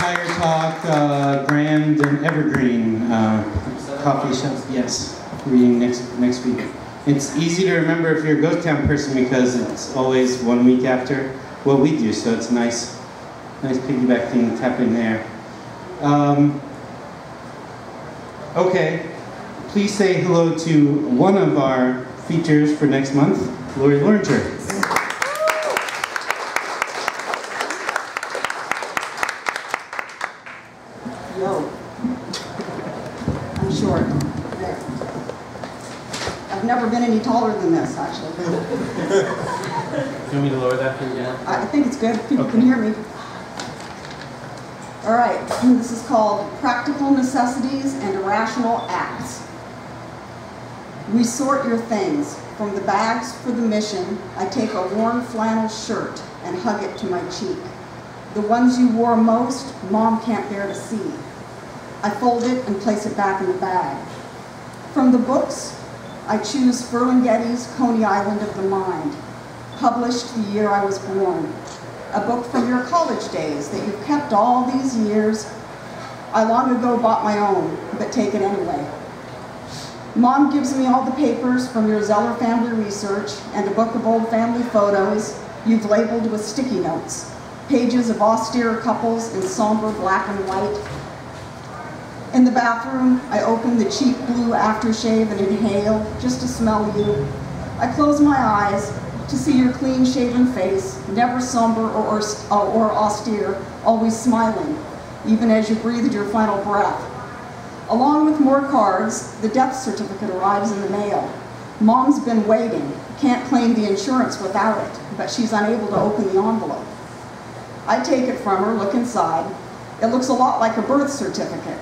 Tire Talk, Grand and Evergreen coffee shop. Yes, reading next week. It's easy to remember if you're a Ghost Town person because it's always 1 week after what we do, so it's a nice piggyback thing to tap in there. Okay, please say hello to one of our features for next month, Lori Loringer. Yo. I'm short. There. I've never been any taller than this, actually. Do you want me to lower that for you again? I think it's good. People can hear me. All right. This is called Practical Necessities and Irrational Acts. We sort your things. From the bags for the mission, I take a worn flannel shirt and hug it to my cheek. The ones you wore most, Mom can't bear to see. I fold it and place it back in the bag. From the books, I choose Ferlinghetti's Coney Island of the Mind, published the year I was born. A book from your college days that you've kept all these years. I long ago bought my own, but take it anyway. Mom gives me all the papers from your Zeller family research and a book of old family photos you've labeled with sticky notes. Pages of austere couples in somber black and white. In the bathroom, I open the cheap blue aftershave and inhale just to smell you. I close my eyes to see your clean-shaven face, never somber or austere, always smiling, even as you breathed your final breath. Along with more cards, the death certificate arrives in the mail. Mom's been waiting, can't claim the insurance without it, but she's unable to open the envelope. I take it from her, look inside. It looks a lot like a birth certificate.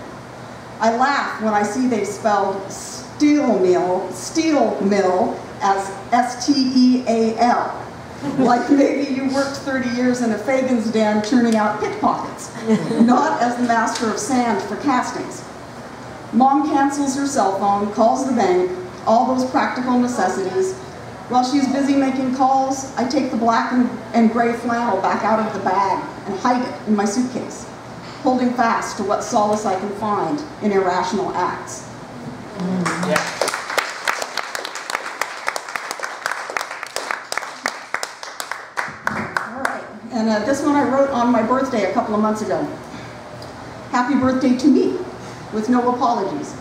I laugh when I see they've spelled steel mill as S-T-E-A-L. Like maybe you worked 30 years in a Fagan's den churning out pickpockets, not as the master of sand for castings. Mom cancels her cell phone, calls the bank, all those practical necessities. While she's busy making calls, I take the black and gray flannel back out of the bag and hide it in my suitcase, holding fast to what solace I can find in irrational acts. Yeah. All right, and this one I wrote on my birthday a couple of months ago. Happy birthday to me, with no apologies.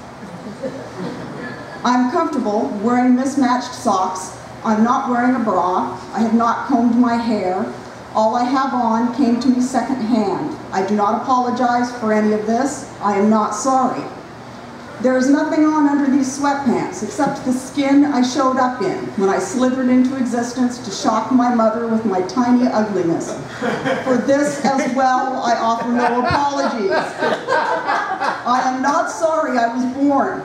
I'm comfortable wearing mismatched socks. I'm not wearing a bra. I have not combed my hair. All I have on came to me secondhand. I do not apologize for any of this. I am not sorry. There is nothing on under these sweatpants except the skin I showed up in when I slithered into existence to shock my mother with my tiny ugliness. For this as well, I offer no apologies. I am not sorry I was born.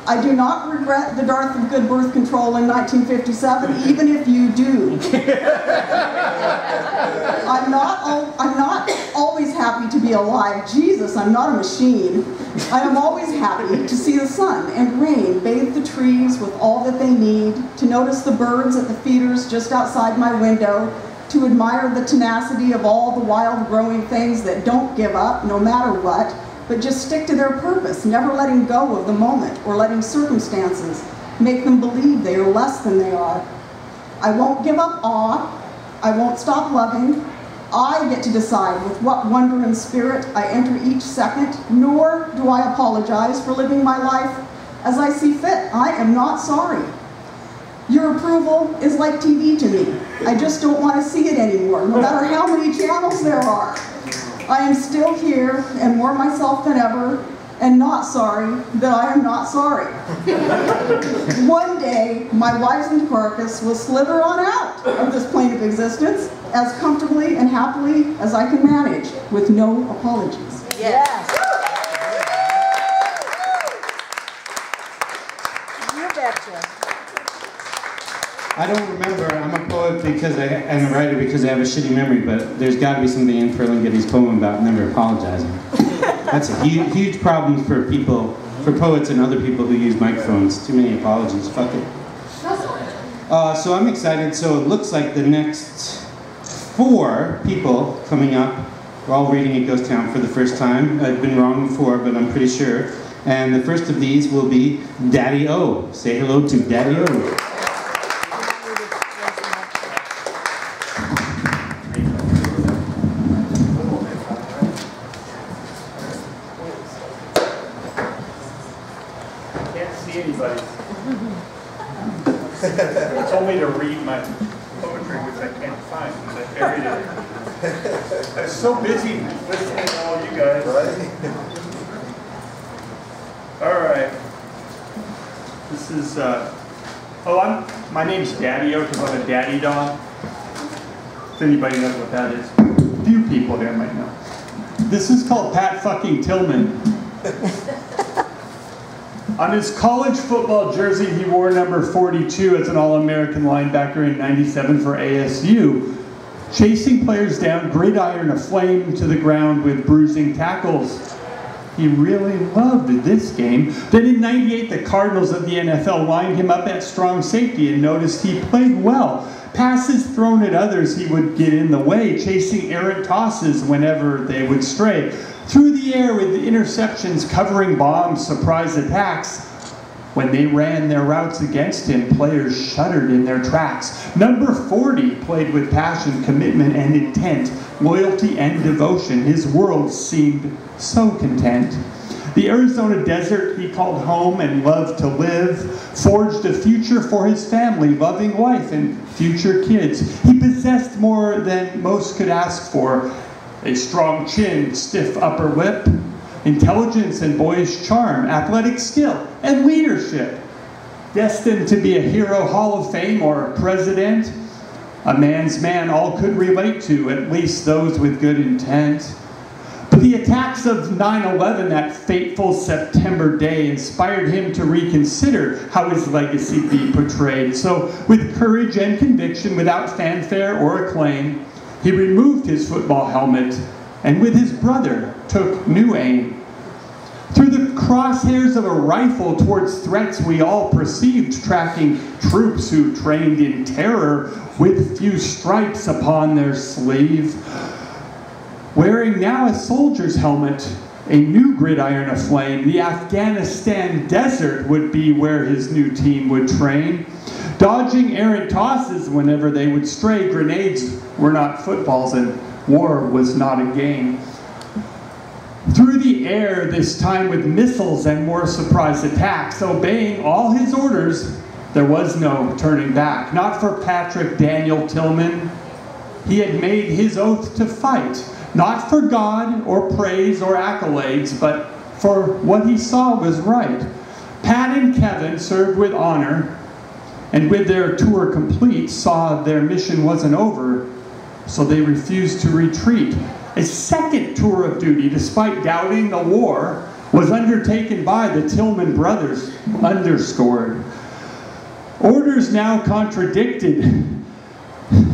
I do not regret the dearth of good birth control in 1957, even if you do. I'm not always happy to be alive. Jesus, I'm not a machine. I am always happy to see the sun and rain bathe the trees with all that they need, to notice the birds at the feeders just outside my window, to admire the tenacity of all the wild growing things that don't give up no matter what, but just stick to their purpose, never letting go of the moment or letting circumstances make them believe they are less than they are. I won't give up awe. I won't stop loving. I get to decide with what wonder and spirit I enter each second, nor do I apologize for living my life as I see fit. I am not sorry. Your approval is like TV to me. I just don't want to see it anymore, no matter how many channels there are. I am still here and more myself than ever, and not sorry that I am not sorry. One day, my wizened carcass will slither on out of this plane of existence as comfortably and happily as I can manage, with no apologies. Yes. You betcha. I don't remember. I'm a poet and a writer because I have a shitty memory, but there's got to be something in Ferlinghetti's poem about never apologizing. That's a huge problem for people, for poets and other people who use microphones. Too many apologies. Fuck it. So I'm excited. So it looks like the next 4 people coming up We're all reading a ghost town for the first time. I've been wrong before, but I'm pretty sure. And the first of these will be Daddy O. Say hello to Daddy O. Anybody. They told me to read my poetry, which I can't find because I buried it. I was so busy listening to all you guys. All right. This is, my name's Daddy-O because I'm a daddy dog. If anybody knows what that is. A few people here might know. This is called Pat fucking Tillman. On his college football jersey, he wore number 42 as an All-American linebacker in '97 for ASU, chasing players down, gridiron aflame to the ground with bruising tackles. He really loved this game. Then in '98, the Cardinals of the NFL lined him up at strong safety and noticed he played well. Passes thrown at others, he would get in the way, chasing errant tosses whenever they would stray. Through the air with interceptions, covering bombs, surprise attacks. When they ran their routes against him, players shuddered in their tracks. Number 40 played with passion, commitment, and intent, loyalty and devotion. His world seemed so content. The Arizona desert he called home and loved to live, forged a future for his family, loving wife and future kids. He possessed more than most could ask for. A strong chin, stiff upper lip, intelligence and boyish charm, athletic skill, and leadership. Destined to be a hero, Hall of Fame, or president. A man's man all could relate to, at least those with good intent. But the attacks of 9/11, that fateful September day, inspired him to reconsider how his legacy be portrayed. So, with courage and conviction, without fanfare or acclaim, he removed his football helmet and with his brother took new aim. Through the crosshairs of a rifle towards threats we all perceived, tracking troops who trained in terror with few stripes upon their sleeve. Wearing now a soldier's helmet, a new gridiron aflame, the Afghanistan desert would be where his new team would train. Dodging errant tosses whenever they would stray, grenades were not footballs and war was not a game. Through the air, this time with missiles and more surprise attacks, obeying all his orders, there was no turning back. Not for Patrick Daniel Tillman. He had made his oath to fight, not for God or praise or accolades, but for what he saw was right. Pat and Kevin served with honor, and with their tour complete, saw their mission wasn't over, so they refused to retreat. A second tour of duty, despite doubting the war, was undertaken by the Tillman brothers, underscored. Orders now contradicted.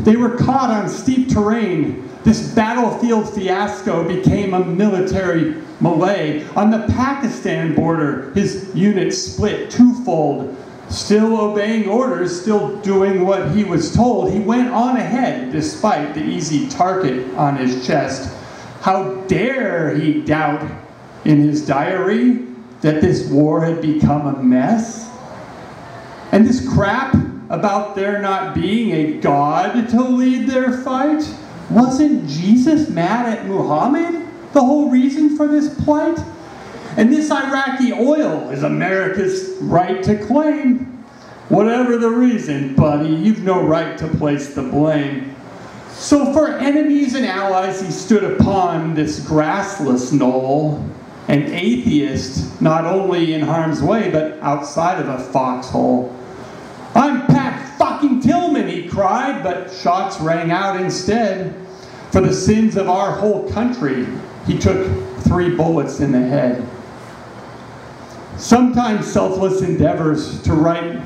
They were caught on steep terrain. This battlefield fiasco became a military melee. On the Pakistan border, his unit split twofold. Still obeying orders, still doing what he was told, he went on ahead despite the easy target on his chest. How dare he doubt in his diary that this war had become a mess? And this crap about there not being a God to lead their fight? Wasn't Jesus mad at Muhammad? The whole reason for this plight? And this Iraqi oil is America's right to claim. Whatever the reason, buddy, you've no right to place the blame. So for enemies and allies, he stood upon this grassless knoll, an atheist, not only in harm's way, but outside of a foxhole. I'm Pat fucking Tillman, he cried, but shots rang out instead. For the sins of our whole country, he took 3 bullets in the head. Sometimes selfless endeavors to right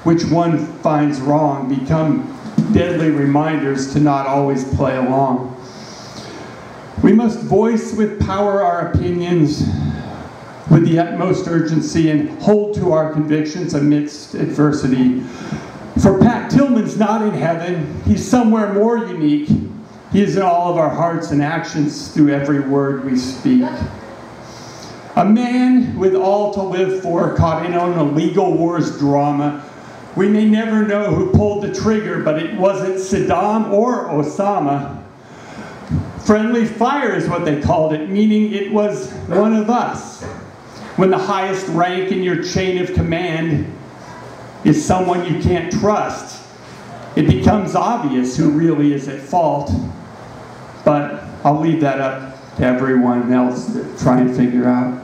which one finds wrong become deadly reminders to not always play along. We must voice with power our opinions with the utmost urgency and hold to our convictions amidst adversity. For Pat Tillman's not in heaven, he's somewhere more unique. He is in all of our hearts and actions through every word we speak. A man with all to live for, caught in on a legal wars drama. We may never know who pulled the trigger, but it wasn't Saddam or Osama. Friendly fire is what they called it, meaning it was one of us. When the highest rank in your chain of command is someone you can't trust, it becomes obvious who really is at fault. But I'll leave that up to everyone else to try and figure out.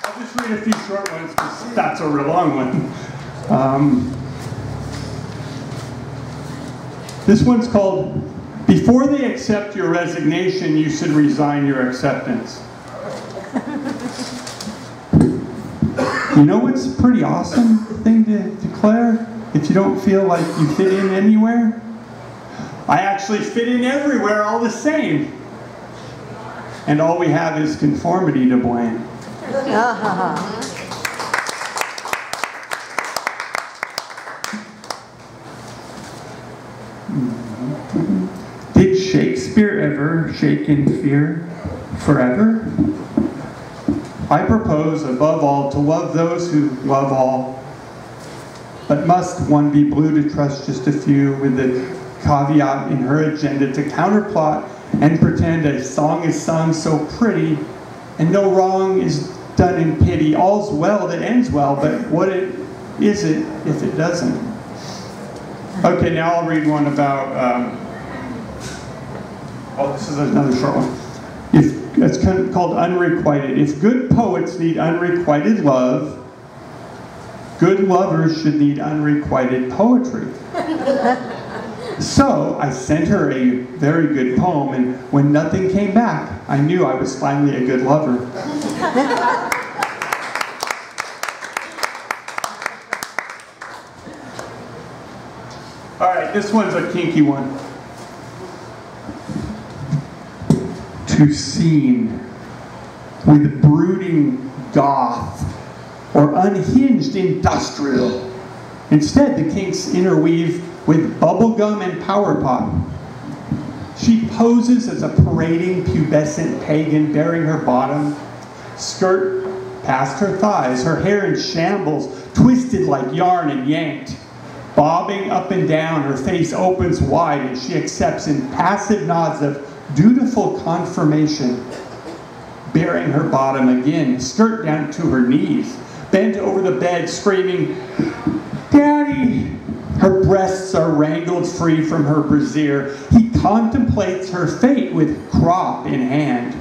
I'll just read a few short ones because that's a real long one. This one's called, "Before they accept your resignation, you should resign your acceptance." You know what's a pretty awesome thing to declare if you don't feel like you fit in anywhere? I actually fit in everywhere all the same. And all we have is conformity to blame. Did Shakespeare ever shake in fear forever? I propose, above all, to love those who love all. But must one be blue to trust just a few, with the caveat in her agenda to counterplot and pretend a song is sung so pretty and no wrong is done in pity? All's well that ends well, but what is it if it doesn't? Okay, now I'll read one about, this is another short one. It's kind of called Unrequited. If good poets need unrequited love, good lovers should need unrequited poetry. So I sent her a very good poem, and when nothing came back, I knew I was finally a good lover. All right, this one's a kinky one. To scene with brooding goth or unhinged industrial. Instead, the kinks interweave with bubblegum and power pop. She poses as a parading pubescent pagan bearing her bottom skirt past her thighs, her hair in shambles, twisted like yarn and yanked. Bobbing up and down, her face opens wide and she accepts in passive nods of dutiful confirmation, bearing her bottom again, skirt down to her knees, bent over the bed, screaming, "Daddy!" Her breasts are wrangled free from her brassiere. He contemplates her fate with crop in hand,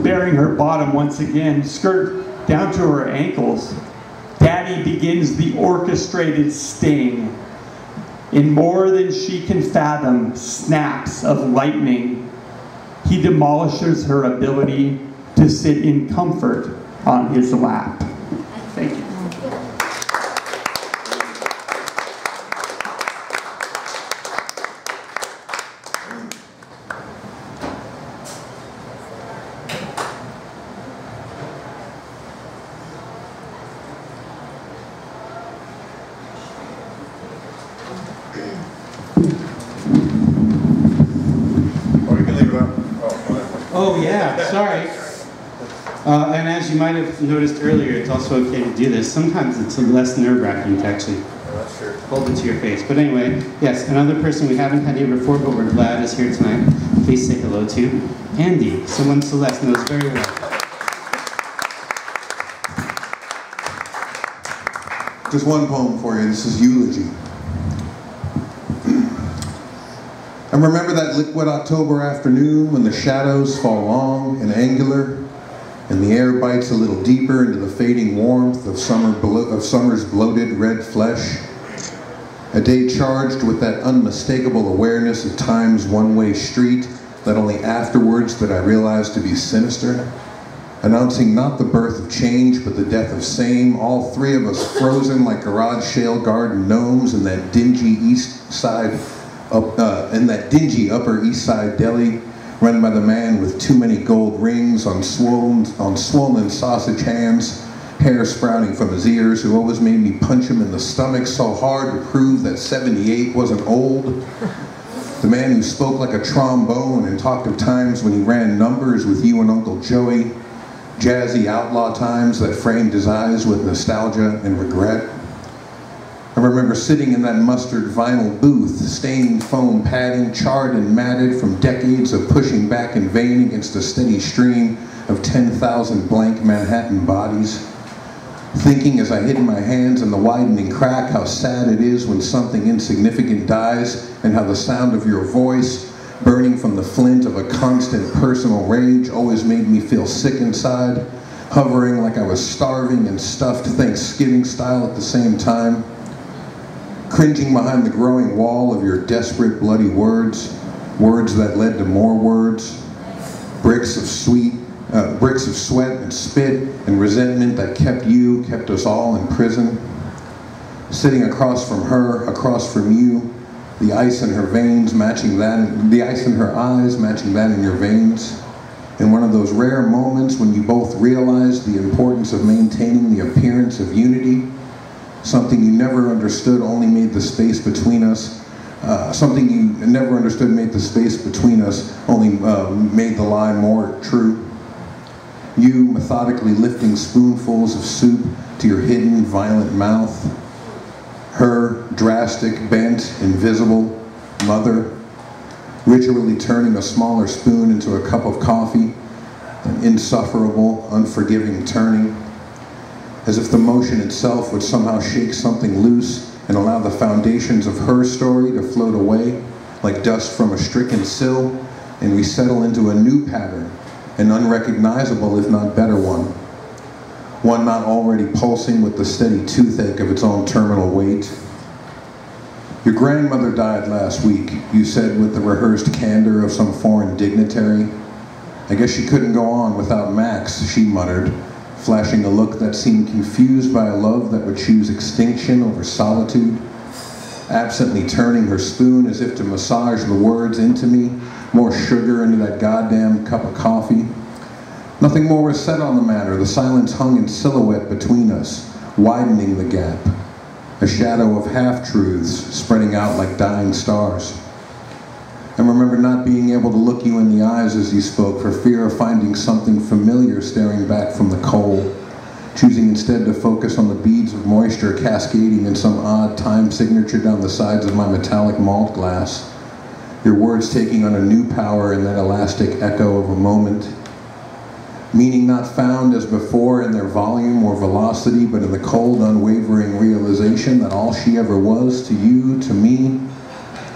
bearing her bottom once again, skirt down to her ankles. Daddy begins the orchestrated sting. In more than she can fathom, snaps of lightning, he demolishes her ability to sit in comfort on his lap. Thank you. Oh yeah, sorry. And as you might have noticed earlier, it's also okay to do this. Sometimes it's less nerve-wracking to actually hold it to your face. But anyway, yes, another person we haven't had here before, but we're glad is here tonight. Please say hello to Andy, someone Celeste knows very well. Just one poem for you. This is Eulogy. I remember that liquid October afternoon when the shadows fall long and angular and the air bites a little deeper into the fading warmth of summer's bloated red flesh. A day charged with that unmistakable awareness of time's one-way street that only afterwards did I realize to be sinister, announcing not the birth of change but the death of same, all three of us frozen like garage shale garden gnomes in that dingy Upper East Side deli run by the man with too many gold rings on swollen sausage hands, hair sprouting from his ears, who always made me punch him in the stomach so hard to prove that 78 wasn't old. The man who spoke like a trombone and talked of times when he ran numbers with you and Uncle Joey, jazzy outlaw times that framed his eyes with nostalgia and regret. I remember sitting in that mustard vinyl booth, stained foam padding, charred and matted from decades of pushing back in vain against a steady stream of 10,000 blank Manhattan bodies. Thinking as I hid my hands in the widening crack how sad it is when something insignificant dies, and how the sound of your voice, burning from the flint of a constant personal rage, always made me feel sick inside, hovering like I was starving and stuffed Thanksgiving style at the same time. Cringing behind the growing wall of your desperate, bloody words, words that led to more words, bricks of sweat and spit and resentment that kept us all in prison. Sitting across from her, across from you, the ice in her veins matching that, the ice in her eyes matching that in your veins. In one of those rare moments when you both realized the importance of maintaining the appearance of unity, something you never understood only made the space between us, something you never understood made the space between us only made the lie more true. You methodically lifting spoonfuls of soup to your hidden, violent mouth. Her drastic, bent, invisible mother, ritually turning a smaller spoon into a cup of coffee, an insufferable, unforgiving turning, as if the motion itself would somehow shake something loose and allow the foundations of her story to float away like dust from a stricken sill, and we settle into a new pattern, an unrecognizable, if not better one. One not already pulsing with the steady toothache of its own terminal weight. Your grandmother died last week, you said with the rehearsed candor of some foreign dignitary. I guess she couldn't go on without Max, she muttered, flashing a look that seemed confused by a love that would choose extinction over solitude, absently turning her spoon as if to massage the words into me, more sugar into that goddamn cup of coffee. Nothing more was said on the matter. The silence hung in silhouette between us, widening the gap, a shadow of half-truths spreading out like dying stars. I remember not being able to look you in the eyes as you spoke for fear of finding something familiar staring back from the coal, choosing instead to focus on the beads of moisture cascading in some odd time signature down the sides of my metallic malt glass, your words taking on a new power in that elastic echo of a moment. Meaning not found as before in their volume or velocity, but in the cold, unwavering realization that all she ever was to you, to me,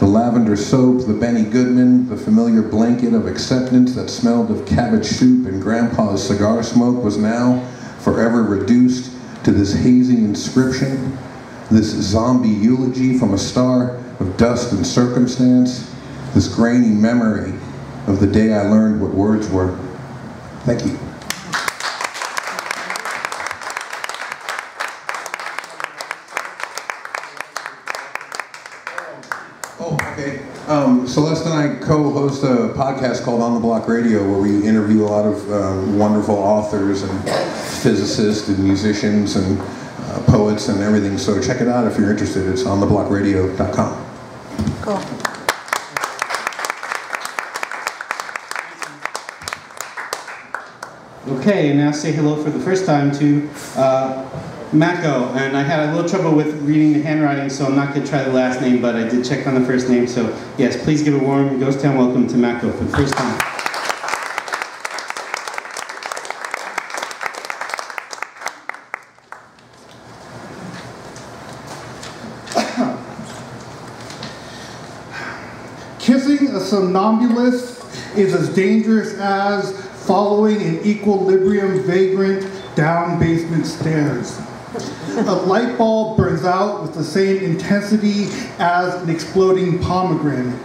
the lavender soap, the Benny Goodman, the familiar blanket of acceptance that smelled of cabbage soup and Grandpa's cigar smoke was now forever reduced to this hazy inscription, this zombie eulogy from a star of dust and circumstance, this grainy memory of the day I learned what words were. Thank you. Oh, okay. Celeste and I co-host a podcast called On the Block Radio, where we interview a lot of wonderful authors and physicists and musicians and poets and everything. So check it out if you're interested. It's ontheblockradio.com. Cool. Okay, and now say hello for the first time to Mako. And I had a little trouble with reading the handwriting, so I'm not going to try the last name, but I did check on the first name. So yes, please give a warm ghost town welcome to Mako for the first time. Kissing a somnambulist is as dangerous as following an equilibrium vagrant down basement stairs. A light bulb burns out with the same intensity as an exploding pomegranate.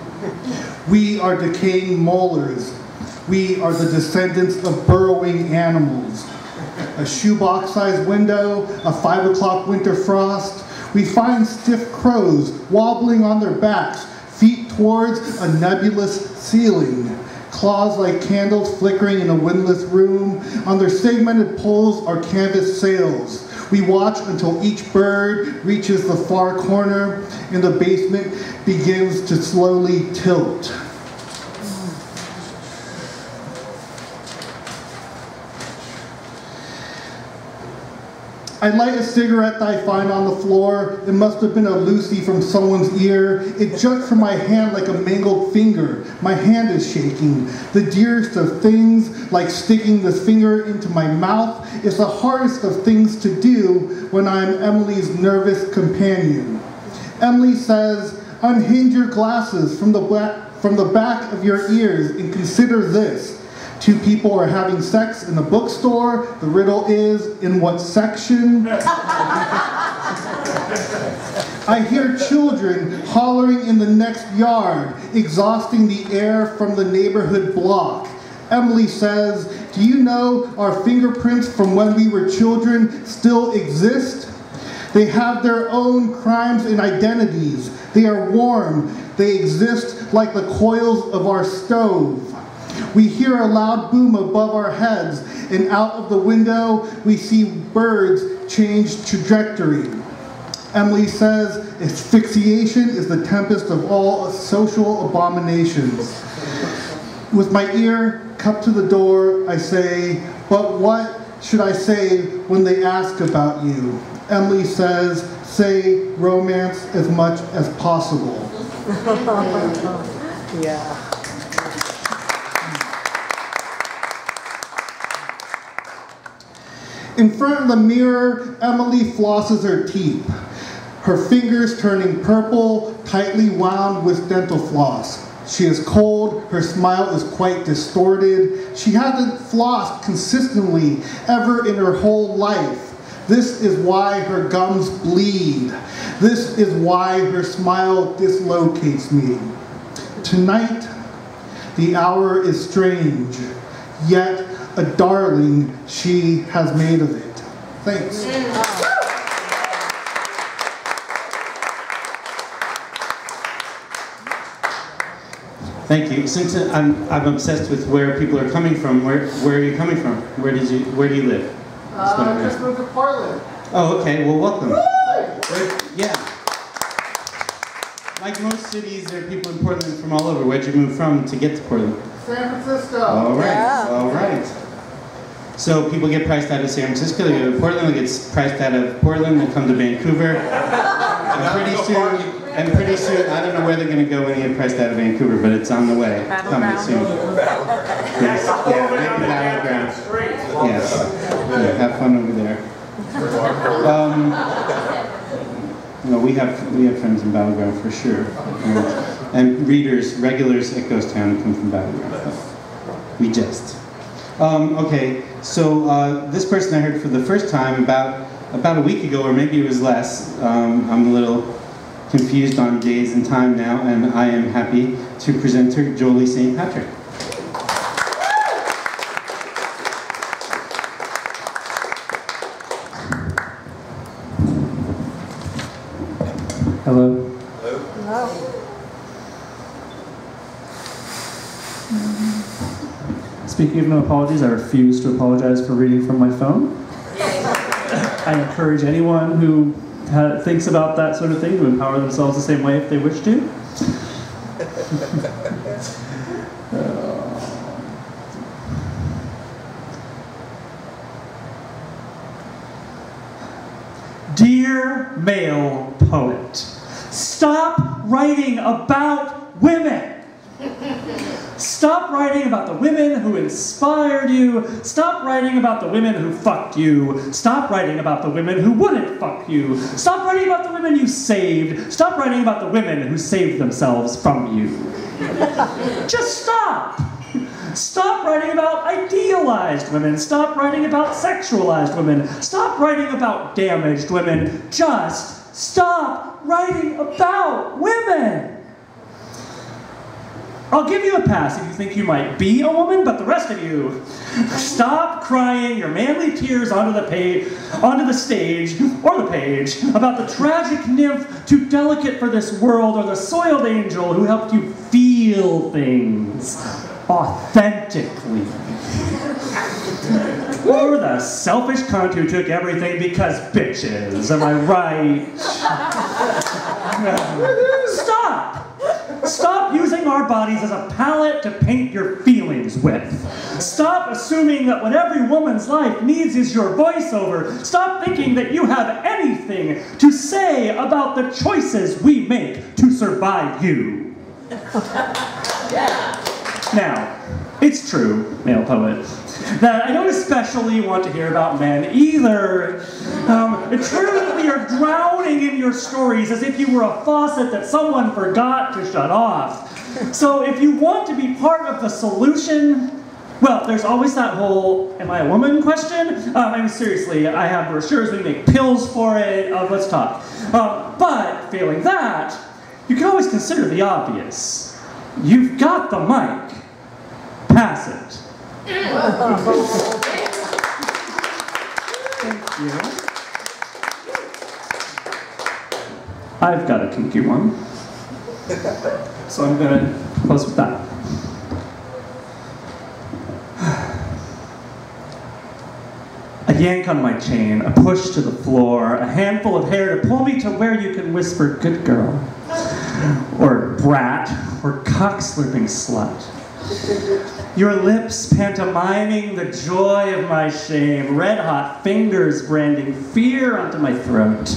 We are decaying molars. We are the descendants of burrowing animals. A shoebox-sized window, a 5 o'clock winter frost. We find stiff crows wobbling on their backs, feet towards a nebulous ceiling. claws like candles flickering in a windless room. On their segmented poles are canvas sails. We watch until each bird reaches the far corner and the basement begins to slowly tilt. I light a cigarette that I find on the floor. It must have been a Lucy from someone's ear. It juts from my hand like a mangled finger. My hand is shaking. The dearest of things, like sticking this finger into my mouth, is the hardest of things to do when I am Emily's nervous companion. Emily says, "Unhinge your glasses from the back of your ears and consider this. Two people are having sex in a bookstore. The riddle is, in what section?" I hear children hollering in the next yard, exhausting the air from the neighborhood block. Emily says, "Do you know our fingerprints from when we were children still exist? They have their own crimes and identities. They are warm. They exist like the coils of our stove." We hear a loud boom above our heads, and out of the window we see birds change trajectory. Emily says, "Asphyxiation is the tempest of all social abominations." With my ear cupped to the door, I say, "But what should I say when they ask about you?" Emily says, "Say romance as much as possible." Yeah. In front of the mirror, Emily flosses her teeth, her fingers turning purple, tightly wound with dental floss. She is cold, her smile is quite distorted. She hasn't flossed consistently ever in her whole life. This is why her gums bleed. This is why her smile dislocates me. Tonight, the hour is strange, yet a darling she has made of it. Thanks. Thank you. Since I'm obsessed with where people are coming from, where are you coming from? Where do you live? I just moved to Portland. Oh, okay. Well, welcome. Yeah. Like most cities, there are people in Portland from all over. Where'd you move from to get to Portland? San Francisco. All right. Yeah. All right. So people get priced out of San Francisco, they go to Portland, they get priced out of Portland, they come to Vancouver. And pretty soon, I don't know where they're going to go when they get priced out of Vancouver, but it's on the way. Coming soon. Yes. Yeah, maybe Battleground. Yes. Yeah, have fun over there. No, we have friends in Battleground for sure. And readers, regulars at Ghost Town come from Battleground. We jest. Okay, so this person I heard for the first time about a week ago, or maybe it was less. I'm a little confused on days and time now, and I am happy to present her, Jolie St. Patrick. Hello. Hello. Speaking of no apologies, I refuse to apologize for reading from my phone. I encourage anyone who thinks about that sort of thing to empower themselves the same way if they wish to. Dear male poet, stop writing about women. Stop writing about the women who inspired you. Stop writing about the women who fucked you. Stop writing about the women who wouldn't fuck you. Stop writing about the women you saved. Stop writing about the women who saved themselves from you. Just stop. Stop writing about idealized women. Stop writing about sexualized women. Stop writing about damaged women. Just stop writing about women. I'll give you a pass if you think you might be a woman, but the rest of you, stop crying your manly tears onto the stage, or the page, about the tragic nymph too delicate for this world, or the soiled angel who helped you feel things. authentically. Or the selfish cunt who took everything because bitches, am I right? Stop! Stop using our bodies as a palette to paint your feelings with. Stop assuming that what every woman's life needs is your voiceover. Stop thinking that you have anything to say about the choices we make to survive you. Now, it's true, male poet, that I don't especially want to hear about men either. It's true that we are drowning in your stories as if you were a faucet that someone forgot to shut off. So if you want to be part of the solution, well, there's always that whole, am I a woman question? I mean, seriously, I have brochures, we make pills for it, let's talk. But failing that, you can always consider the obvious. You've got the mic. Pass it. Thank you. I've got a kinky one. So I'm going to close with that. A yank on my chain, a push to the floor, a handful of hair to pull me to where you can whisper, good girl, or brat, or cock-slurping slut. Your lips pantomiming the joy of my shame, red-hot fingers branding fear onto my throat.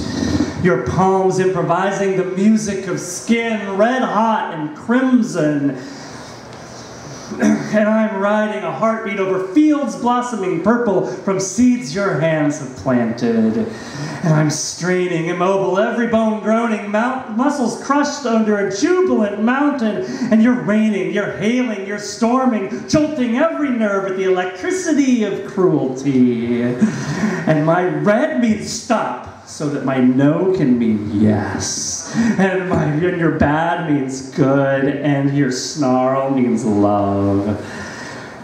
Your palms improvising the music of skin, red-hot and crimson. And I'm riding a heartbeat over fields blossoming purple from seeds your hands have planted. And I'm straining, immobile, every bone groaning, muscles crushed under a jubilant mountain. And you're raining, you're hailing, you're storming, jolting every nerve with the electricity of cruelty. And my red means stop, so that my no can mean yes. And your bad means good, and your snarl means love.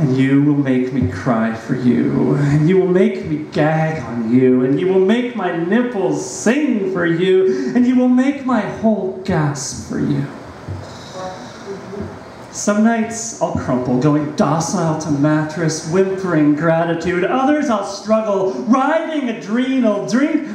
And you will make me cry for you, and you will make me gag on you, and you will make my nipples sing for you, and you will make my whole gasp for you. Some nights I'll crumple, going docile to mattress, whimpering gratitude. Others I'll struggle, writhing adrenal,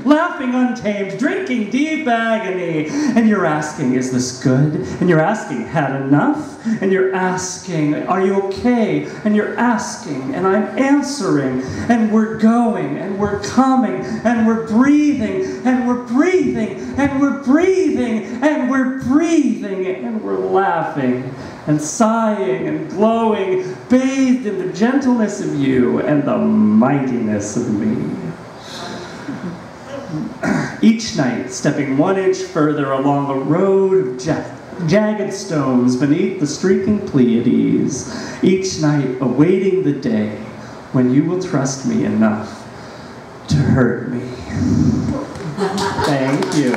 laughing untamed, drinking deep agony. And you're asking, is this good? And you're asking, had enough? And you're asking, are you okay? And you're asking, and I'm answering. And we're going, and we're coming, and we're breathing, and we're breathing, and we're breathing, and we're breathing, and we're laughing. And sighing and glowing, bathed in the gentleness of you and the mightiness of me. Each night, stepping 1 inch further along a road of jagged stones beneath the streaking Pleiades. Each night, awaiting the day when you will trust me enough to hurt me. Thank you.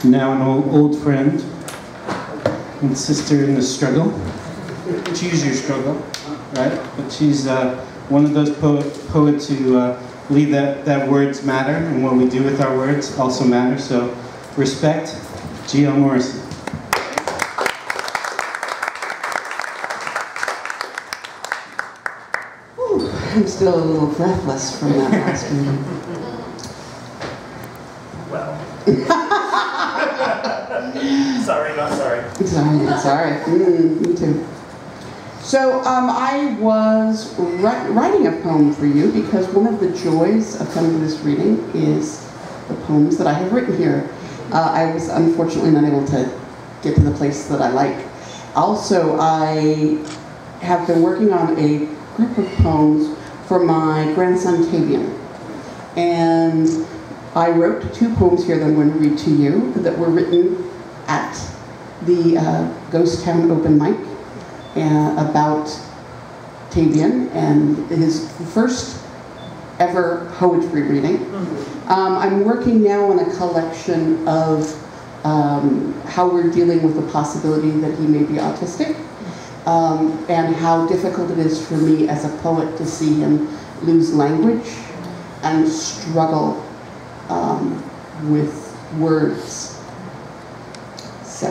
Now an old friend and sister in the struggle. Choose your struggle, right? But she's one of those poets who believe that words matter, and what we do with our words also matters. So respect, G.L. Morrison. Whew, I'm still a little breathless from that last one. Well. Sorry, not sorry. Sorry. Me too. So I was writing a poem for you because one of the joys of coming to this reading is the poems that I have written here. I was unfortunately not able to get to the place that I like. Also, I have been working on a group of poems for my grandson Tavian. And I wrote 2 poems here that I'm going to read to you that were written at the Ghost Town Open Mic about Tavian and his first ever poetry reading. I'm working now on a collection of how we're dealing with the possibility that he may be autistic and how difficult it is for me as a poet to see him lose language and struggle with words. So,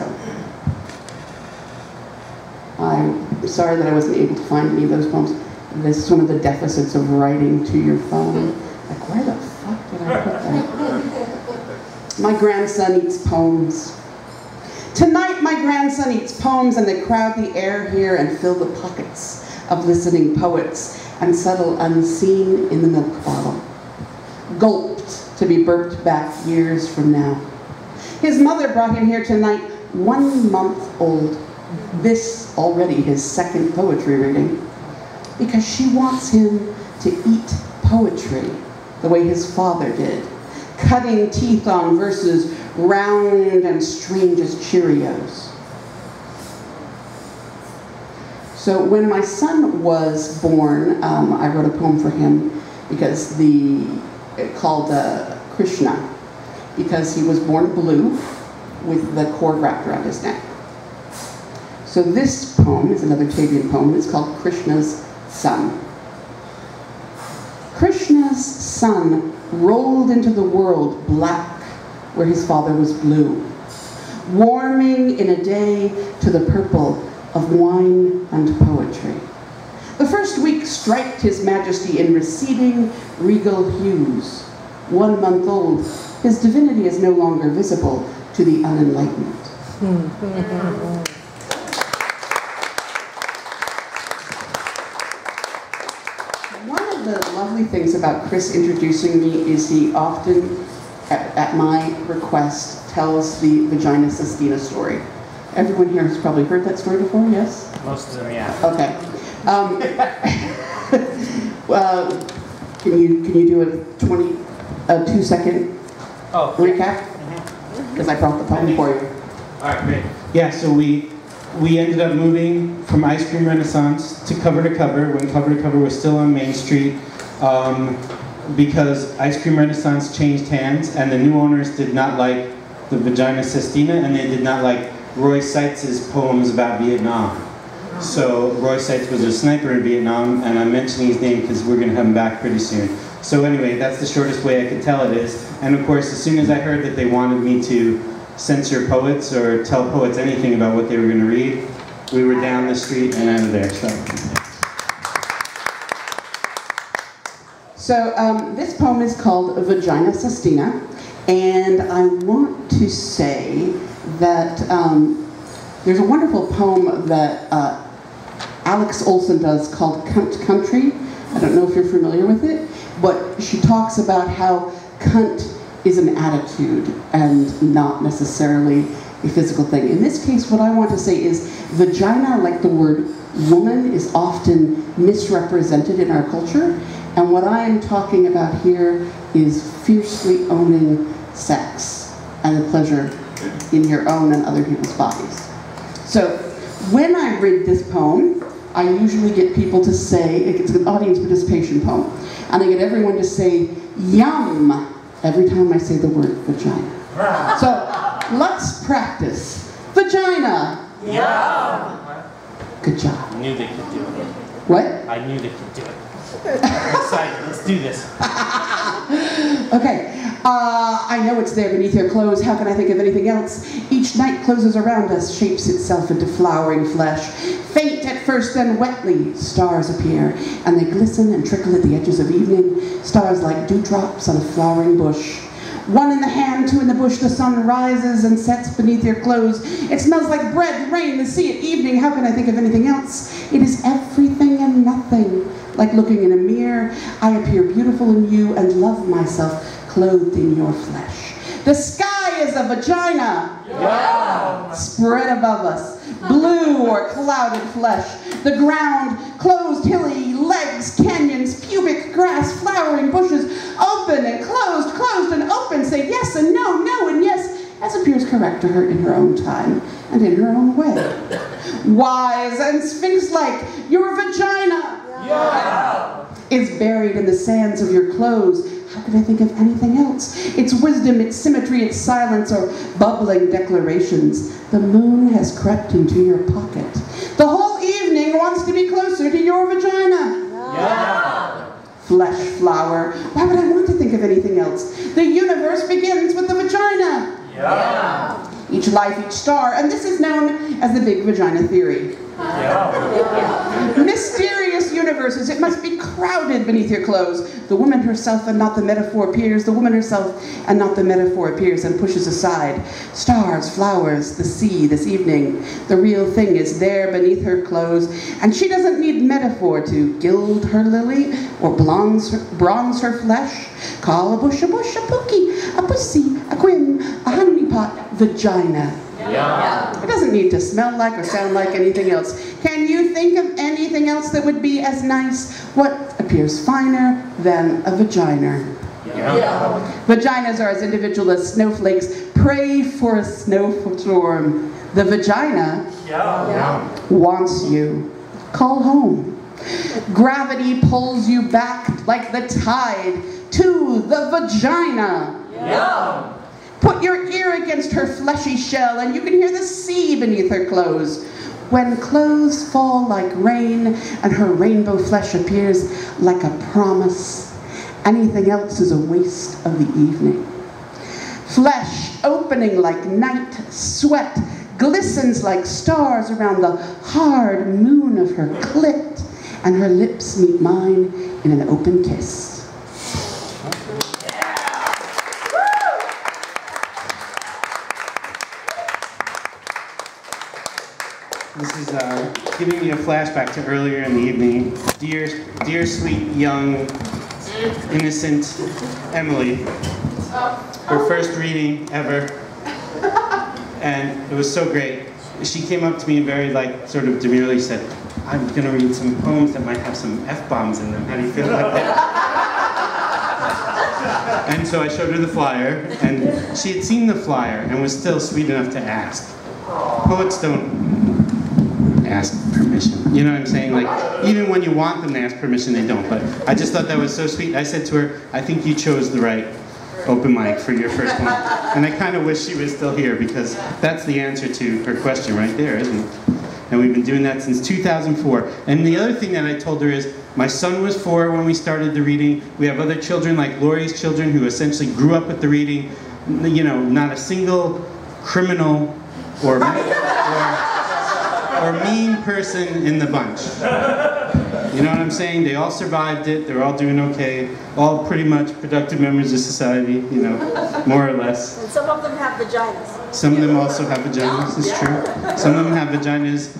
I'm sorry that I wasn't able to find any of those poems. This is one of the deficits of writing to your phone. Like, where the fuck did I put that? My grandson eats poems. Tonight my grandson eats poems, and they crowd the air here and fill the pockets of listening poets and settle unseen in the milk bottle, gulped to be burped back years from now. His mother brought him here tonight, 1 month old. This already his second poetry reading, because she wants him to eat poetry the way his father did, cutting teeth on verses round and strange as Cheerios. So when my son was born, I wrote a poem for him because called Krishna, because he was born blue with the cord wrapped around his neck. So this poem is another Tavian poem. It's called Krishna's Son. Krishna's son rolled into the world black where his father was blue, warming in a day to the purple of wine and poetry. The first week striped his majesty in receding regal hues. 1 month old, his divinity is no longer visible to the unenlightened. One of the lovely things about Chris introducing me is he often, at my request, tells the Vagina Sestina story. Everyone here has probably heard that story before, yes? Most of them, yeah. Okay. Can you do a 2-second recap? Because I brought the poem for you. All right, great. Yeah, so we ended up moving from Ice Cream Renaissance to Cover when Cover to Cover was still on Main Street, because Ice Cream Renaissance changed hands, and the new owners did not like the Vagina Sestina, and they did not like Roy Seitz's poems about Vietnam. So Roy Seitz was a sniper in Vietnam, and I'm mentioning his name because we're going to have him back pretty soon. So anyway, that's the shortest way I could tell it is. And of course, as soon as I heard that they wanted me to censor poets or tell poets anything about what they were going to read, we were down the street and out of there. So this poem is called Vagina Sestina, and I want to say that there's a wonderful poem that Alex Olson does called Cunt Country. I don't know if you're familiar with it, but she talks about how cunt is an attitude and not necessarily a physical thing. In this case, what I want to say is vagina, like the word woman, is often misrepresented in our culture, and what I am talking about here is fiercely owning sex and the pleasure in your own and other people's bodies. So when I read this poem, I usually get people to say, it's an audience participation poem, and I get everyone to say, yum, every time I say the word vagina. So let's practice. Vagina. Yum. Good job. I knew they could do it. What? I knew they could do it. I'm excited. Let's do this. Okay. I know it's there beneath your clothes. How can I think of anything else? Each night closes around us, shapes itself into flowering flesh. Faint at first, then wetly, stars appear, and they glisten and trickle at the edges of evening, stars like dewdrops on a flowering bush. One in the hand, two in the bush, the sun rises and sets beneath your clothes. It smells like bread, rain, the sea at evening. How can I think of anything else? It is everything and nothing. Like looking in a mirror, I appear beautiful in you and love myself clothed in your flesh. The sky is a vagina. Yeah. Spread above us, blue or clouded flesh. The ground, closed hilly legs, canyons, pubic grass, flowering bushes, open and closed and open, say yes and no, no and yes, as appears correct to her in her own time and in her own way. Wise and sphinx-like, your vagina is buried in the sands of your clothes. How could I think of anything else? Its wisdom, its symmetry, its silence, or bubbling declarations. The moon has crept into your pocket. The whole evening wants to be closer to your vagina. flesh flower. Why would I want to think of anything else? The universe begins with the vagina. Yeah. Each life, each star, and this is known as the big vagina theory. Yeah. Mysterious universes, it must be crowded beneath your clothes. The woman herself and not the metaphor appears. The woman herself and not the metaphor appears and pushes aside. Stars, flowers, the sea this evening. The real thing is there beneath her clothes, and she doesn't need metaphor to gild her lily or bronze her flesh. Call a bush, a pookie, a pussy, a quim, a honeypot, vagina. Yeah. It doesn't need to smell like or sound like anything else. Can you think of anything else that would be as nice? What appears finer than a vagina? Yeah. Vaginas are as individual as snowflakes. Pray for a snowstorm. The vagina wants you. Call home. Gravity pulls you back like the tide to the vagina. Yeah. Put your ear against her fleshy shell and you can hear the sea beneath her clothes. When clothes fall like rain and her rainbow flesh appears like a promise, anything else is a waste of the evening. Flesh opening like night, sweat glistens like stars around the hard moon of her clit, and her lips meet mine in an open kiss. This is giving me a flashback to earlier in the evening. Dear sweet, young, innocent Emily. Her first reading ever. And it was so great. She came up to me and very, sort of demurely said, I'm going to read some poems that might have some F-bombs in them. How do you feel about that? And so I showed her the flyer, and she had seen the flyer and was still sweet enough to ask. Poets don't ask permission. You know what I'm saying? Like, even when you want them to ask permission, they don't. But I just thought that was so sweet. I said to her, I think you chose the right open mic for your first one. And I kind of wish she was still here, because that's the answer to her question right there, isn't it? And we've been doing that since 2004. And the other thing that I told her is, my son was 4 when we started the reading. We have other children, like Lori's children, who essentially grew up with the reading. You know, not a single criminal or mean person in the bunch. You know what I'm saying? They all survived it. They're all doing okay. All pretty much productive members of society, you know, more or less. And some of them have vaginas. Some of them also have vaginas, it's true. Some of them have vaginas,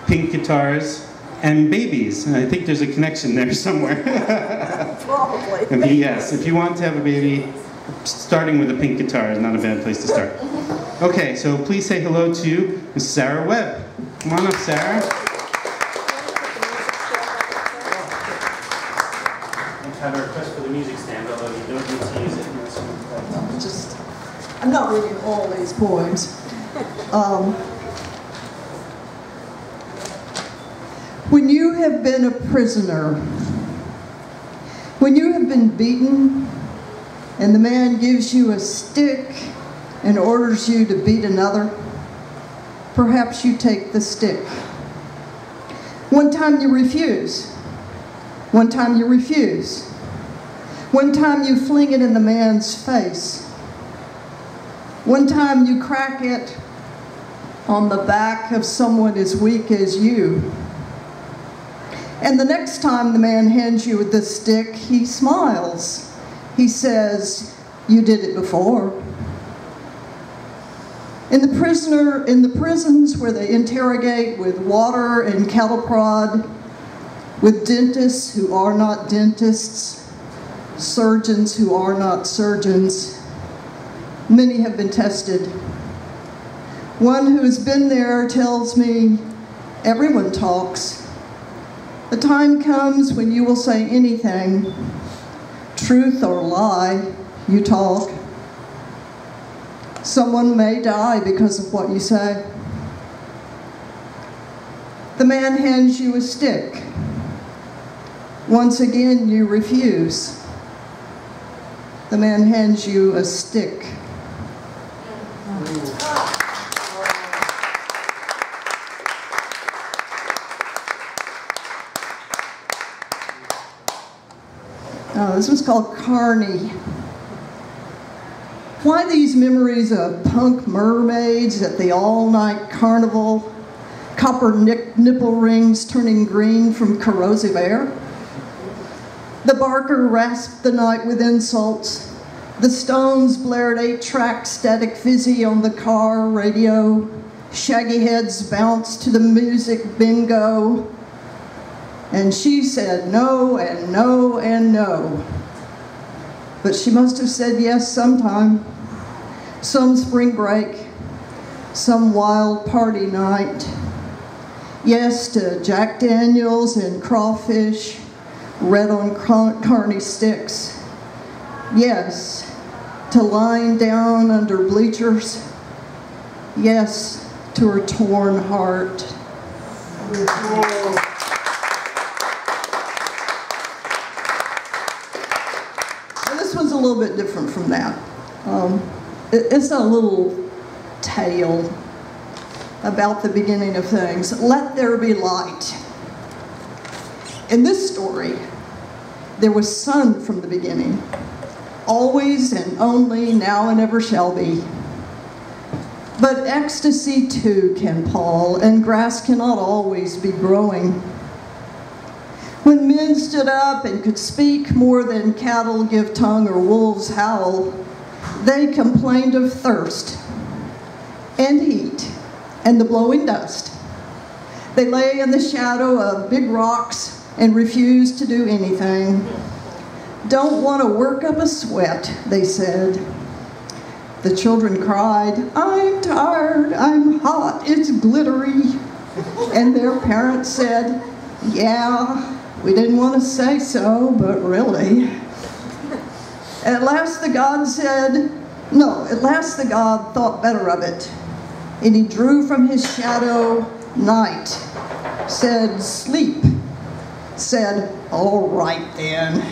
pink guitars, and babies. And I think there's a connection there somewhere. Probably. Yes, if you want to have a baby, starting with a pink guitar is not a bad place to start. Okay, so please say hello to Miss Sarah Webb. Come on up, Sarah. I have a request for the music stand, although you don't need to use it. I'm not reading all these poems. When you have been a prisoner, when you have been beaten, and the man gives you a stick and orders you to beat another, perhaps you take the stick. One time you refuse. One time you refuse. One time you fling it in the man's face. One time you crack it on the back of someone as weak as you. And the next time the man hands you the stick, he smiles. He says, you did it before. In the prisons where they interrogate with water and cattle prod, with dentists who are not dentists, surgeons who are not surgeons, many have been tested. One who has been there tells me, everyone talks. The time comes when you will say anything, truth or lie, you talk. Someone may die because of what you say. The man hands you a stick. Once again, you refuse. The man hands you a stick. This one's called Carney. Why these memories of punk mermaids at the all-night carnival, copper nipple rings turning green from corrosive air? The barker rasped the night with insults. The Stones blared 8-track static fizzy on the car radio. Shaggy heads bounced to the music bingo. And she said no and no and no. But she must have said yes sometime. Some spring break, some wild party night. Yes to Jack Daniels and crawfish, red on carny sticks. Yes to lying down under bleachers. Yes to her torn heart. This one's a little bit different from that. It's a little tale about the beginning of things. Let there be light. In this story, there was sun from the beginning, always and only, now and ever shall be. But ecstasy too can pall, and grass cannot always be growing. When men stood up and could speak more than cattle give tongue or wolves howl, they complained of thirst and heat and the blowing dust. They lay in the shadow of big rocks and refused to do anything. Don't want to work up a sweat, they said. The children cried, I'm tired, I'm hot, it's glittery. And their parents said, yeah, we didn't want to say so, but really. At last the God thought better of it. And he drew from his shadow night, said sleep, said all right then.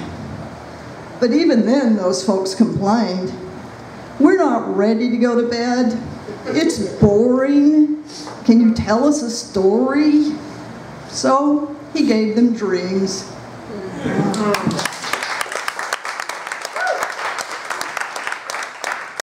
But even then those folks complained, we're not ready to go to bed. It's boring. Can you tell us a story? So he gave them dreams.